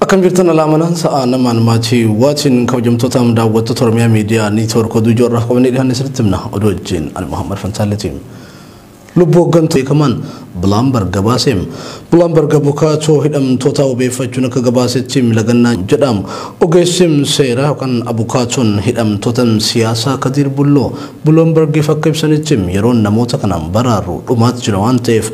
Akan jirtan alamanan sa'aan naman maatii waatiin kabajamtoota daawwattoota Oromiyaa Miidiyaa Niitoork Oduu Jawaar qabanii dhiyaanne sirriitti himna. Oduu wajjin ani Mohammad Fantaaleetiin. Lubbuu hooggantuu beekamaan Bloomberg gabaaseem. Bloomberg abukaatoo hidhamtoota obeeffachuun akka gabaasetti milagannaa jedhamu. Ogeessim seeraa yookaan abukaatoon hidhamtoota siyaasaa Kadir Bulloo Bloombergiif akka ibsanitti yeroo namoota kanaan baraaru dhumaatti jira waan ta'eef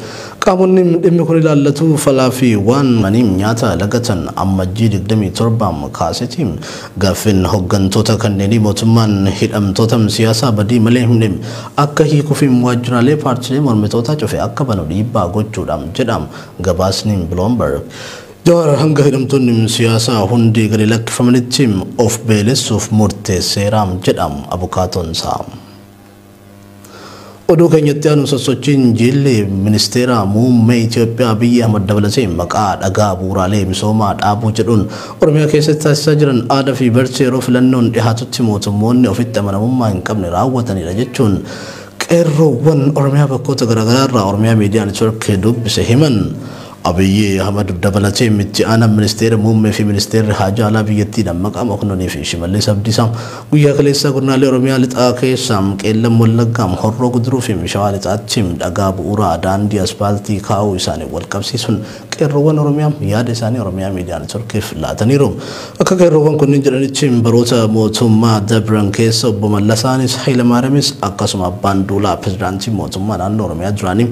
qaamonni dhimmi kun ilaallatu falaa fi waan maniim nyaata lagatan ammajjii 27 kaasetiin gaaffin hooggantoota kanneenii mootummaan hidhamtoota siyaasaa badii malee himne akka hiikuu fi waajjiraalee paartiilee mormitoota cufe akka banu dhiibbaa gochuudhaan jedham gabaasni Bloomberg. Jawaar hanga hidhamtoonni siyaasaa hundi gadi lakkifamanitti of beelessuuf murteesseera jedham abukaatoon isaa. Oduu keenyatti aanu sosochiin jilli ministeera muummee Itoophiyaa Biyyi Ahmad dabalatee maqaa dhagaa bu'uuraalee misoomaa dhaabuu jedhuun Oromiyaa keessatti taasisaa jiran aadaa fi barchee yeroo filannoon dhihaatutti mootummoonni ofitti amanamummaa hin qabne raawwatanidha jechuun qeerroowwan Oromiyaa bakkoota garaagaraa irraa Oromiyaa Miidiyaa Niitoork dubbise himan. Abiyyi Ahmad dabalatee miti ana ministeera muummee fi ministeerri haajaa alaa biyyattii dammaqaa mokononii fi shimallis abdiisaa guyyaa kaleessaa godinaalee Oromiyaa lixaa keessaa qeellam wallaggaa horroo guduruu fi shawaa lixaatti dhagaa bu'uuraa daandii aspaaltii kaa'uu isaanii wal qabsiisuun qeerroowwan Oromiyaa yaada isaanii Oromiyaa Miidiyaa Niitoorkiif laataniiru. Akka qeerroowwan kunniin jedhanitti baroota mootummaa dabran keessa obbo Mallasaanis Hayilamaariyamis akkasuma abbaan duulaa pirezidaantii mootummaa naannoo Oromiyaa duraanii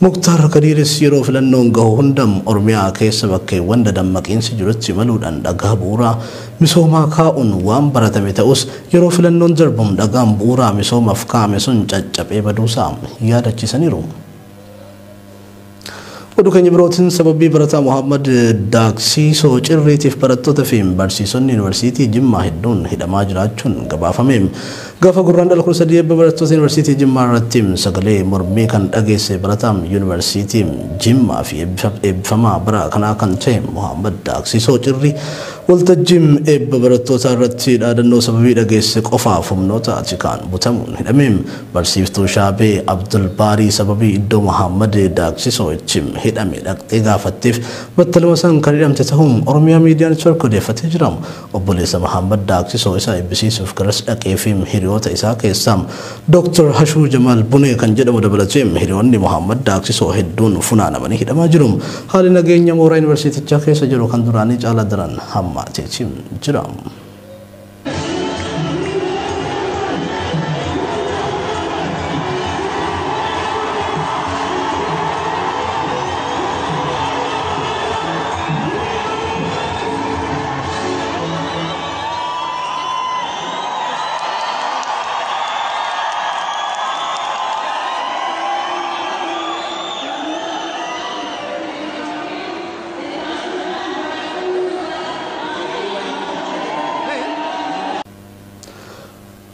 Muktar Kadiris yeroo filannoon gahu hundam Oromiyaa keessa bakkeewwan dadammaqiinsi jirutti maluudhaan dhagaa bu'uuraa misoomaa kaa'uun waan baratame ta'us yeroo filannoon darbamu dhagaan bu'uuraa misoomaaf kaa'ame sun caccabee baduusaa yaadachiisaniiru. Oduu keenya birootiin sababii barataa Mohammad daaksiisoo cirriitiif barattoota fi barsiisonni yuunivarsiitii Jimmaa hedduun hidhamaa jiraachuun gabaafame. Gaafa gurraan dhala 13 barattoota yuunivarsiitii Jimmaa irratti sagalee mormii kan dhageesse barataan yuunivarsiitii Jimmaa fi eebbifamaa bara kanaa kan ta'e Mohammad daaksiisoo cirrii waltajjiin eebba barattoota irratti dhaadannoo sababii dhageesse qofaaf humnoota atikaan butamuun hidhame. Barsiiftuu Shaabee Abdul Baarii sababii iddoo Mohammad daaksiisoo itti hidhame dhaqxee gaafatteef battaluma san kan hidhamte ta'uun Oromiyaa Miidiyaa Niitoork odeeffatee jira. Obboleessa Mohammad daaksiisoo isa eebbisiisuuf garas dhaqee fi hiriyoota isaa keessaa Dr. Hashuu Jamal Bunee kan jedhamu dabalatee hiriyoonni Mohammad daaksiisoo hedduun funaanamanii hidhamaa jiru. Haalli nageenya mooraa yuunivarsiitichaa keessa jiru kan duraanii caalaa daran hammaatee jira.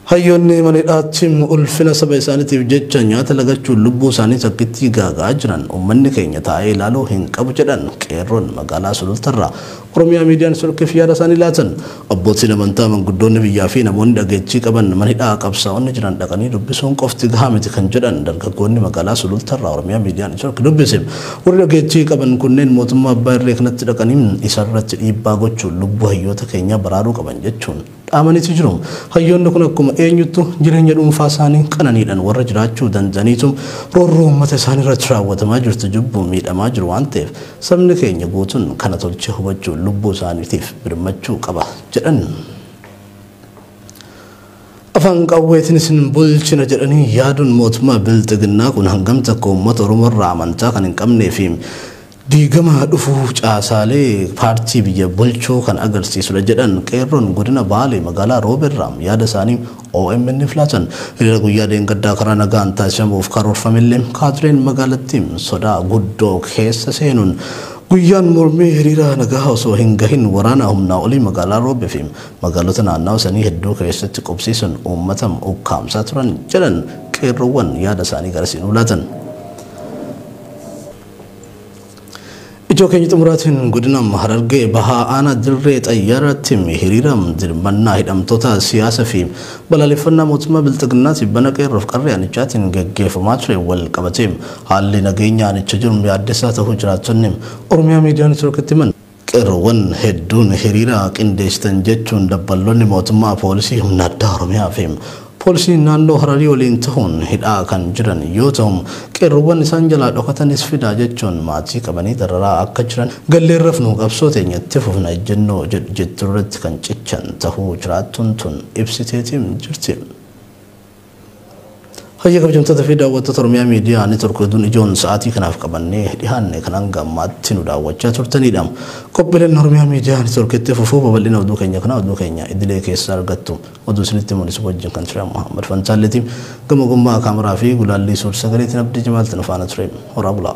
Hayyoonni manidhaatti ulfina saba isaaniitiif jecha nyaata lagachuun lubbuu isaanii sakkitti gaagaa jiran uummanni keenya taa'ee ilaaluu hin qabu jedhan qeerroon magaalaa Sulultarraa Oromiyaa Miidiyaa Niitoorkiif yaada isaanii laatan. Abbootiin amantaa manguddoonni biyyaa fi namoonni dhageettii qaban manidhaa qabsaa'onni jiran dhaqanii dubbisuun qofti gahaa miti kan jedhan dargaggoonni magaalaa Sulultarraa Oromiyaa Miidiyaa Niitoork dubbise. Warri dhageettii qaban kunneen mootummaa abbaa irree kanatti dhaqanii isarratti dhiibbaa gochuun lubbuu hayyoota keenyaa baraaruu qaban jechuun dhaamaniitu jiru. Hayyoonni kun akkuma eenyuttu jireenya dhuunfaa isaanii qananiidhaan warra jiraachuu danda'aniitu roorroo uummata isaanii irratti raawwatamaa jirtu jibbuu miidhamaa jiru waan ta'eef sabni keenya guutuun kana tolchee hubachuun lubbuu isaaniitiif birmachuu qaba jedhan. Afaan qawweetiin isin bulchina jedhanii yaaduun mootummaa bilxiginnaa kun hangam takka uummata Oromoo irraa amantaa kan hin qabnee fi diigama dhufuu caasaalee paartii biyya bulchuu kan agarsiisudha jedhan qeerroon godina Baalee magaalaa Rooberraam yaada isaanii OMN filatan. Hiriira guyyaa deengaddaa karaa nagaan taasifamuuf karoorfamillee kaadreen magaalattii sodaa guddoo keessa seenuun guyyaan mormii hiriira nagaa osoo hin gahin waraana humnaa olii magaalaa Roobee fi magaalota naannawaa sanii hedduu keessatti qubsiisuun uummata ukkaamsaa turan jedhan qeerroowwan yaada isaanii garasiin laatan. Ijoo keenya xumuraatiin godina Harargee bahaa aanaa dirree xayyaaratti hiriiram dirmannaa hidhamtoota siyaasaa fi balaaleffannaa mootummaa bilxiginnaatiif bana qeerroof qarree aanichaatiin gaggeeffamaa ture wal qabatee haalli nageenya aanicha jiru yaaddessaa ta'uu jiraattonni Oromiyaa Miidiyaa Niitoorkitti himan. qeerroowwan hedduun hiriira qindeessitan jechuun dabballoonni mootummaa poolisii humna addaa Oromiyaa fi poolisii naannoo Hararii waliin ta'uun hidhaa kan jiran yoo ta'u qeerroowwan isaan jalaa dhokatanis fidaa jechuun maatii qabanii dararaa akka jiran galleerraaf nu qabsoo teenyatti fufna ejjennoo jettu irratti kan cichan ta'uu jiraattuun tun ibsiteetiin jirti. Hayya kabajamtoota fi daawwattoota Oromiyaa miidiyaa neetwork oduun ijoon sa'aatii kanaaf qabannee dhiyaanne kan hanga ammaatti nu daawwachaa turtanidha. Qophiileen Oromiyaa miidiyaa neetworkitti fufuu babal'ina oduu keenya idilee keessa argattu. Oduu isinitti mul'isu wajjin kan ture Mohammad Fantaalleetiif gama gummaa kaameraa fi gulaallee suur sagaleetiin abdii jimaaltiin faana ture. Horaa bulaa.